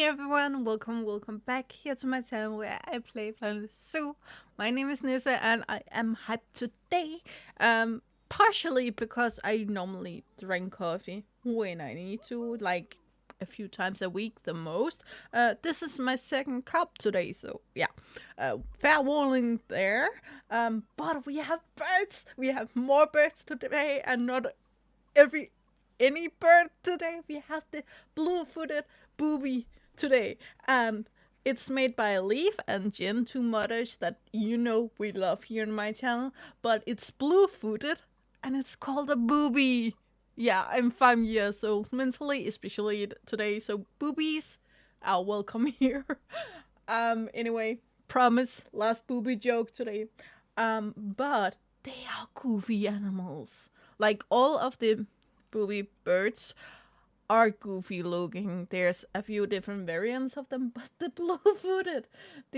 everyone, welcome back here to my channel where I play Planet Zoo. My name is Nissa and I am hyped today. Partially because I normally drink coffee when I need to, like a few times a week the most. This is my second cup today, so yeah. Fair warning there. But we have birds. We have more birds today, and not every any bird today. We have the Blue Footed Booby today, and it's made by Leaf and Jen, two mothers that we love here on my channel. But it's blue footed, and it's called a booby. Yeah, I'm 5 years old mentally, especially today. So boobies are welcome here. Anyway, promise last booby joke today. But they are goofy animals. Like all of the booby birds are goofy looking. There's a few different variants of them, but the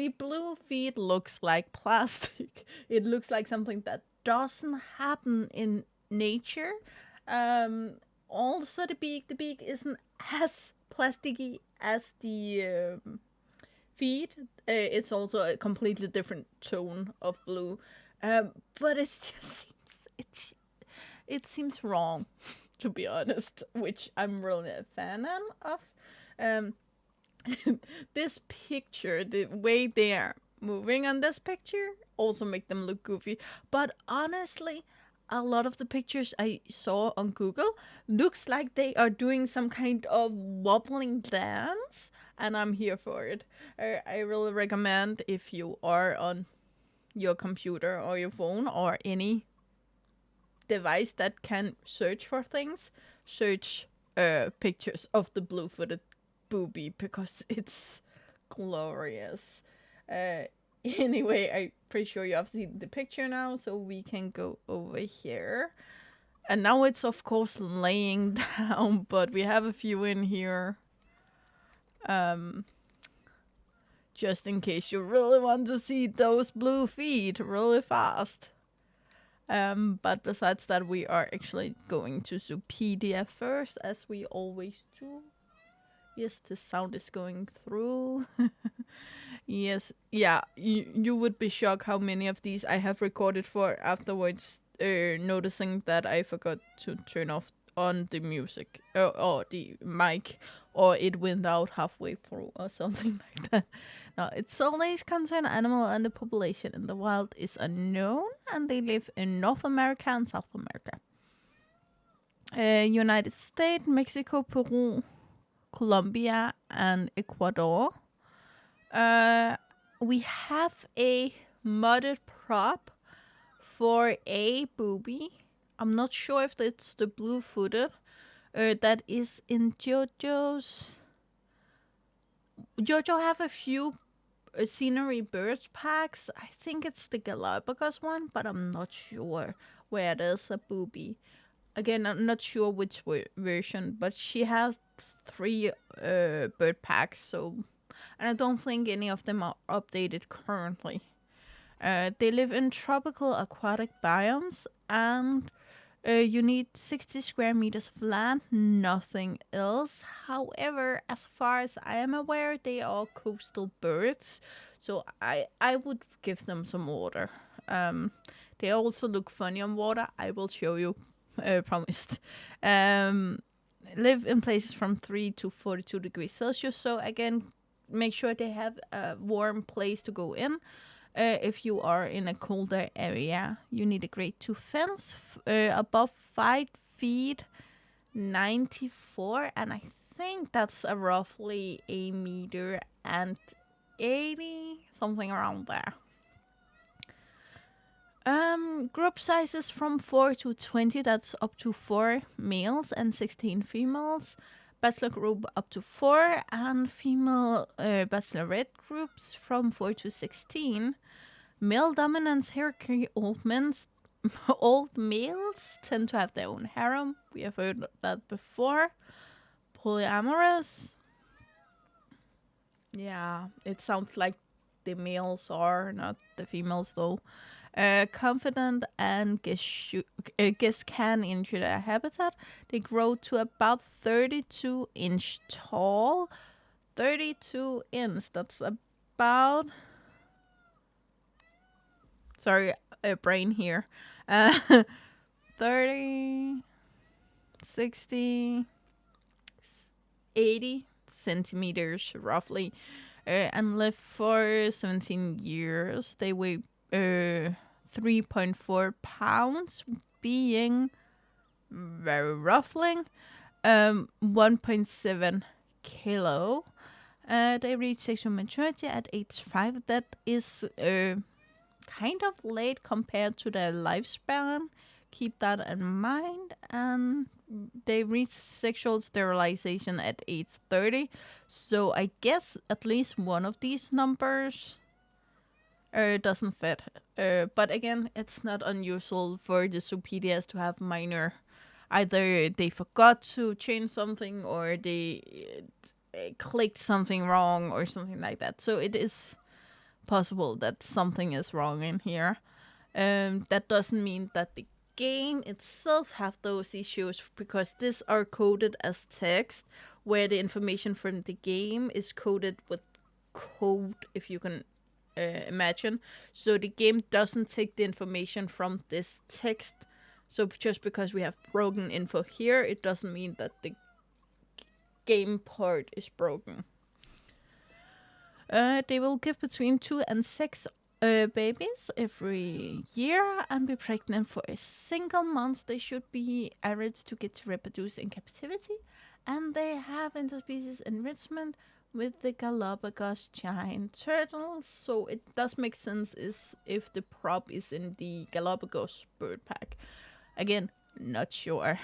blue feet looks like plastic. It looks like something that doesn't happen in nature. Um, Also, the beak isn't as plasticky as the feet. It's also a completely different tone of blue. But it just seems wrong, to be honest, which I'm really a fan of. Um, this picture, the way they are moving on this picture, also make them look goofy. But honestly, a lot of the pictures I saw on Google looks like they are doing some kind of wobbling dance, and I'm here for it. I really recommend, if you are on your computer or your phone or any device that can search for things, search pictures of the blue-footed booby because it's glorious. Uh, anyway, I'm pretty sure you have seen the picture now, so we can go over here. And now it's of course laying down, but we have a few in here. Just in case you really want to see those blue feet really fast. But besides that, we are actually going to Zopedia first, as we always do. Yes, the sound is going through. Yes, yeah, you would be shocked how many of these I have recorded for afterwards, noticing that I forgot to turn off on the music or the mic, or it went out halfway through or something like that. Now, its sole's concern animal and the population in the wild is unknown, and they live in North America and South America. United States, Mexico, Peru, Colombia, and Ecuador. We have a modded prop for a booby. I'm not sure if it's the blue footed. That is in JoJo's. JoJo have a few scenery bird packs. I think it's the Galapagos one, but I'm not sure where it is a booby. Again, I'm not sure which version, but she has 3 bird packs, so, and I don't think any of them are updated currently. They live in tropical aquatic biomes, and you need 60 square meters of land, nothing else. However, as far as I am aware, they are coastal birds, so I would give them some water. They also look funny on water. I will show you, promised. Live in places from 3 to 42 degrees Celsius, so again, make sure they have a warm place to go in. If you are in a colder area, you need a grade 2 fence above 5 feet 94, and I think that's a roughly a meter and 80, something around there. Group sizes from 4 to 20, that's up to 4 males and 16 females. Bachelor group up to 4, and female bachelorette groups from 4 to 16. Male dominance hierarchy, old males tend to have their own harem. We have heard that before. Polyamorous. Yeah, it sounds like the males are, not the females though. Confident and guests can enter their habitat. They grow to about 32-inch tall, 32 inch. That's about. Sorry, a brain here. Uh, 30, 60, 80 centimeters roughly. And lived for 17 years. They weigh 3.4 pounds, being very roughly 1.7 kilo. They reach sexual maturity at age 5. That is kind of late compared to their lifespan. Keep that in mind. And they reach sexual sterilization at age 30. So I guess at least one of these numbers doesn't fit. But again, it's not unusual for the Zoopedia to have minor. Either they forgot to change something or they clicked something wrong or something like that. So it is possible that something is wrong in here. That doesn't mean that the game itself have those issues, because these are coded as text, where the information from the game is coded with code, if you can imagine. So the game doesn't take the information from this text. So just because we have broken info here, it doesn't mean that the game part is broken. They will give between 2 and 6 babies every year and be pregnant for a single month. They should be average to get to reproduce in captivity, and they have interspecies enrichment with the Galapagos giant turtles. So it does make sense is if the prop is in the Galapagos bird pack. Again, not sure.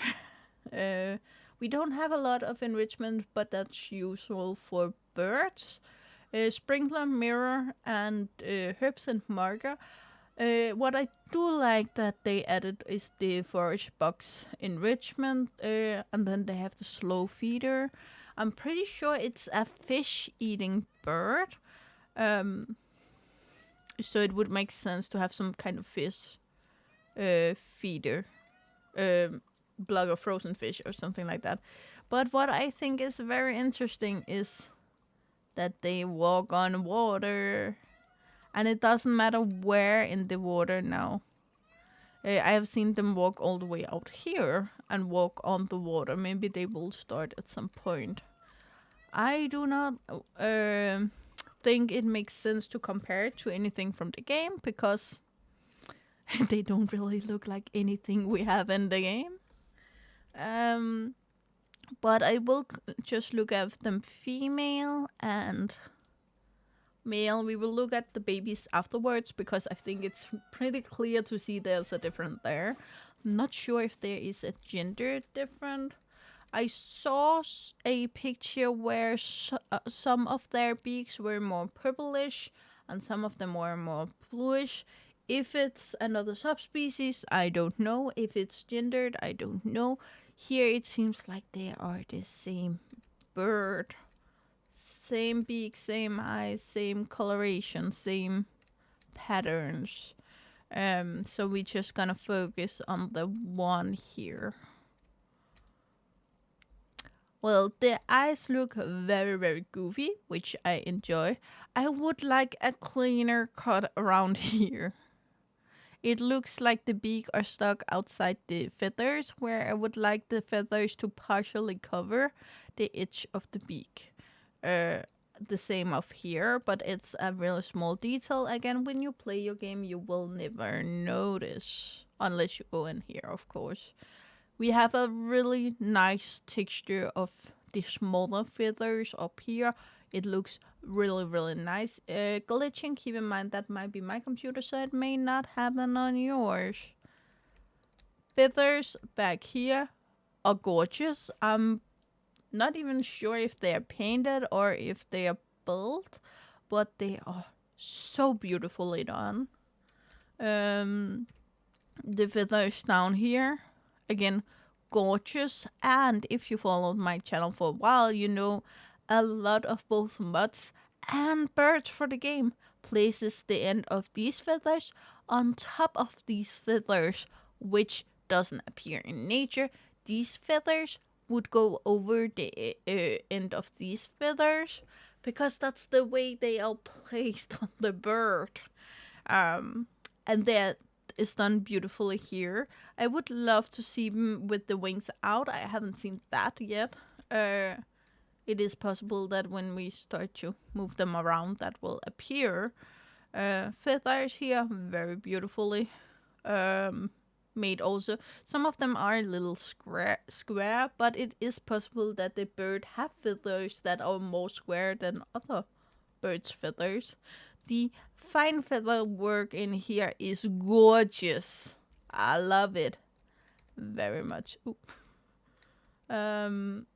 We don't have a lot of enrichment, but that's usual for birds. Sprinkler, mirror, and herbs and marker. What I do like that they added is the forage box enrichment, and then they have the slow feeder. I'm pretty sure it's a fish-eating bird, so it would make sense to have some kind of fish feeder, block of frozen fish or something like that. But what I think is very interesting is that they walk on water, and it doesn't matter where in the water now. I have seen them walk all the way out here and walk on the water. Maybe they will start at some point. I do not think it makes sense to compare it to anything from the game, because they don't really look like anything we have in the game. But I will just look at them female and male. We will look at the babies afterwards, because I think it's pretty clear to see there's a difference there. I'm not sure if there is a gender difference. I saw a picture where some of their beaks were more purplish and some of them were more bluish. If it's another subspecies, I don't know. If it's gendered, I don't know. Here it seems like they are the same bird. Same beak, same eyes, same coloration, same patterns. So we're just gonna focus on the one here. Well, the eyes look very, very goofy, which I enjoy. I would like a cleaner cut around here. It looks like the beak are stuck outside the feathers, where I would like the feathers to partially cover the edge of the beak. The same of here, but it's a really small detail. Again, when you play your game, you will never notice, unless you go in here, of course. We have a really nice texture of the smaller feathers up here. It looks really, really nice. Glitching, keep in mind that might be my computer, so it may not happen on yours. Feathers back here are gorgeous. I'm not even sure if they are painted or if they are built, but they are so beautifully done. The feathers down here, again, gorgeous. And if you followed my channel for a while, you know a lot of both mods and birds for the game places the end of these feathers on top of these feathers, which doesn't appear in nature. These feathers would go over the end of these feathers, because that's the way they are placed on the bird. Um, and that is done beautifully here. I would love to see them with the wings out. I haven't seen that yet. Uh, it is possible that when we start to move them around, that will appear. Feathers here, very beautifully made also. Some of them are a little square, but it is possible that the bird have feathers that are more square than other birds' feathers. The fine feather work in here is gorgeous. I love it very much. Ooh. Um,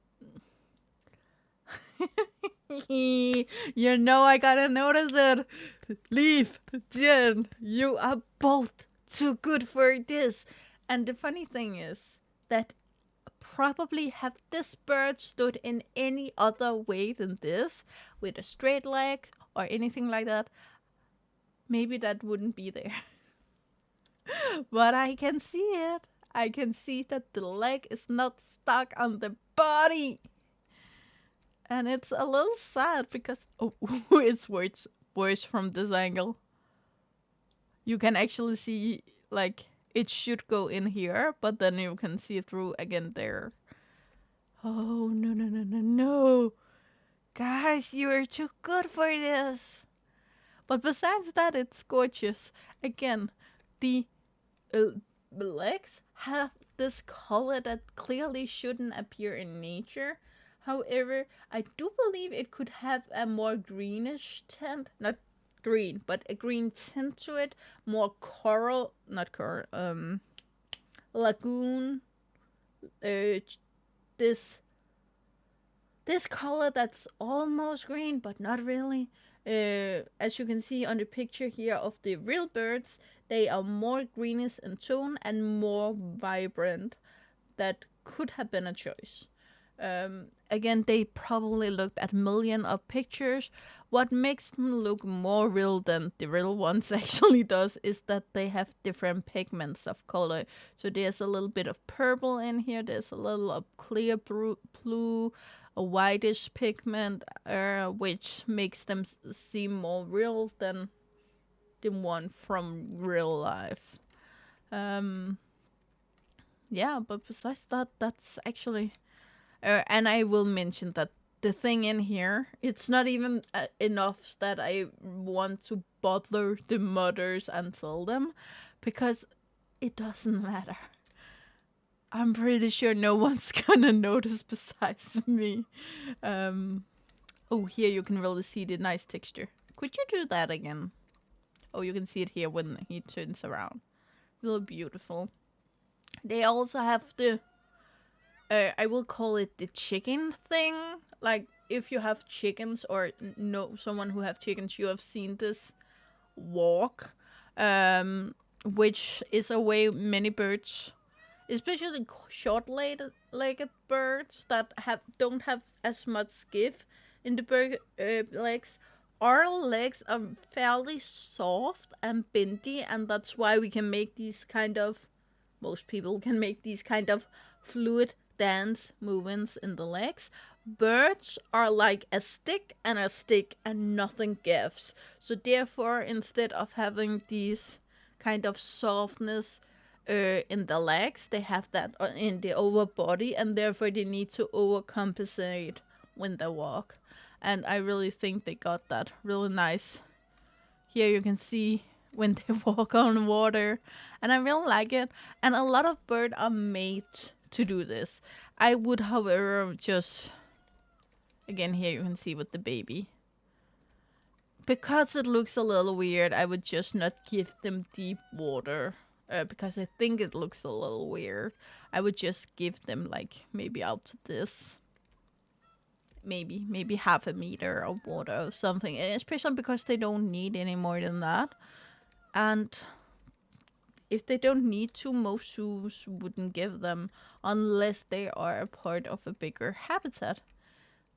I gotta notice it. Leaf, Jen, you are both too good for this. And the funny thing is that probably have this bird stood in any other way than this, with a straight leg or anything like that, maybe that wouldn't be there. But I can see it. I can see that the leg is not stuck on the body. And it's a little sad because it's worse from this angle. You can actually see like it should go in here, but then you can see through again there. Oh no. Guys, you are too good for this. But besides that, it's gorgeous. Again, the legs have this color that clearly shouldn't appear in nature. However, I do believe it could have a more greenish tint. Not green, but a green tint to it. More coral, not coral, lagoon. This color that's almost green, but not really. As you can see on the picture here of the real birds, they are more greenish in tone and more vibrant. That could have been a choice. Again, they probably looked at millions of pictures. What makes them look more real than the real ones actually does is that they have different pigments of color. So there's a little bit of purple in here. There's a little of clear blue, a whitish pigment, which makes them seem more real than the one from real life. Yeah, but besides that, that's actually and I will mention that the thing in here, it's not even enough that I want to bother the mothers and tell them, because it doesn't matter. I'm pretty sure no one's gonna notice besides me. Oh, here you can really see the nice texture. Could you do that again? Oh, you can see it here when he turns around. Really beautiful. They also have the I will call it the chicken thing. Like if you have chickens or know someone who have chickens, you have seen this walk, which is a way many birds, especially short-legged birds that don't have as much give in the bird legs. Our legs are fairly soft and bendy, and that's why we can make these kind of. Most people can make these kind of fluid dance movements in the legs. Birds are like a stick and nothing gives. So therefore, instead of having these kind of softness in the legs, they have that in the over body, and therefore they need to overcompensate when they walk. And I really think they got that really nice. Here you can see when they walk on water, and I really like it. And a lot of birds are made to do this. I would, however, just again here you can see with the baby, because it looks a little weird, I would just not give them deep water, because I think it looks a little weird. I would just give them like maybe out to this, maybe half a meter of water or something, especially because they don't need any more than that. And if they don't need to, most zoos wouldn't give them unless they are a part of a bigger habitat.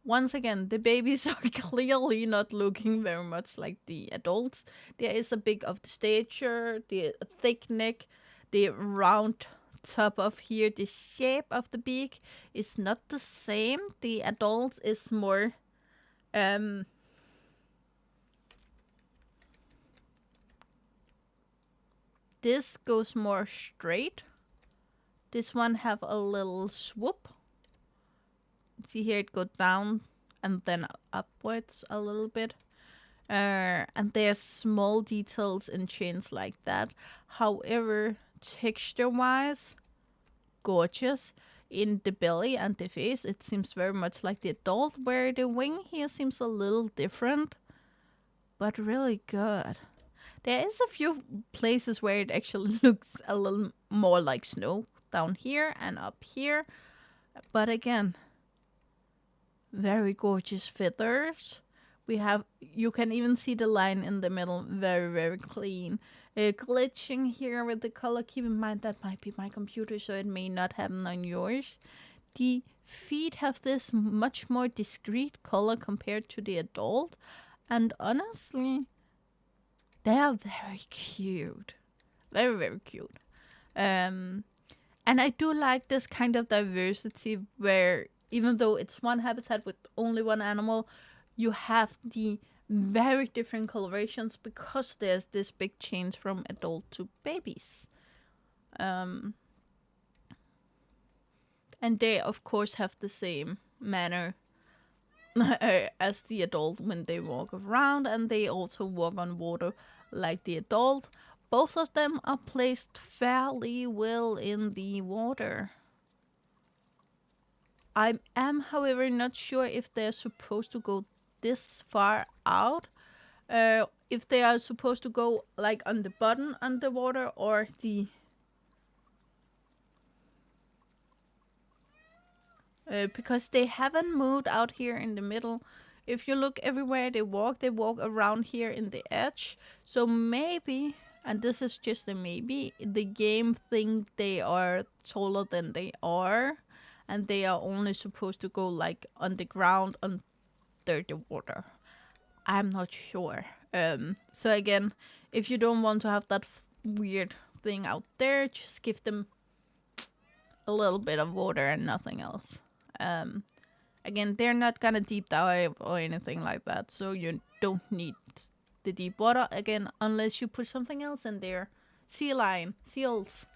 Once again, the babies are clearly not looking very much like the adults. There is a big of the stature, the thick neck, the round top of here, the shape of the beak is not the same. The adult is more this goes more straight. This one have a little swoop. See here, it goes down and then upwards a little bit. And there's small details in chains like that. However, texture-wise, gorgeous. In the belly and the face, it seems very much like the adult, where the wing here seems a little different, but really good. There is a few places where it actually looks a little more like snow, down here and up here. But again, very gorgeous feathers. You can even see the line in the middle, very, very clean. Glitching here with the color. Keep in mind that might be my computer, so it may not happen on yours. The feet have this much more discreet color compared to the adult, and honestly, they are very cute. Very, very cute. And I do like this kind of diversity where even though it's one habitat with only one animal, you have the very different colorations because there's this big change from adult to babies. And they, of course, have the same manner as the adult when they walk around, and they also walk on water like the adult. Both of them are placed fairly well in the water. I am, however, not sure if they're supposed to go this far out. If they are supposed to go like on the bottom underwater or the because they haven't moved out here in the middle. If you look everywhere they walk around here in the edge. So maybe, and this is just a maybe, the game think they are taller than they are, and they are only supposed to go like on the ground under the water. I'm not sure. So again, if you don't want to have that weird thing out there, just give them a little bit of water and nothing else. Again, they're not gonna deep dive or anything like that, so you don't need the deep water again unless you put something else in there. Sea lion, seals,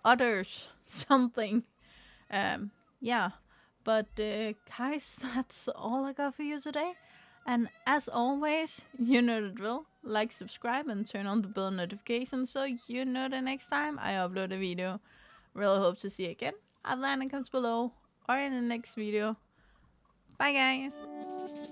otters, something. Yeah, but guys, that's all I got for you today. And as always, you know the drill. Like, subscribe, and turn on the bell notifications so you know the next time I upload a video. Really hope to see you again. Outline comes below or in the next video. Bye guys!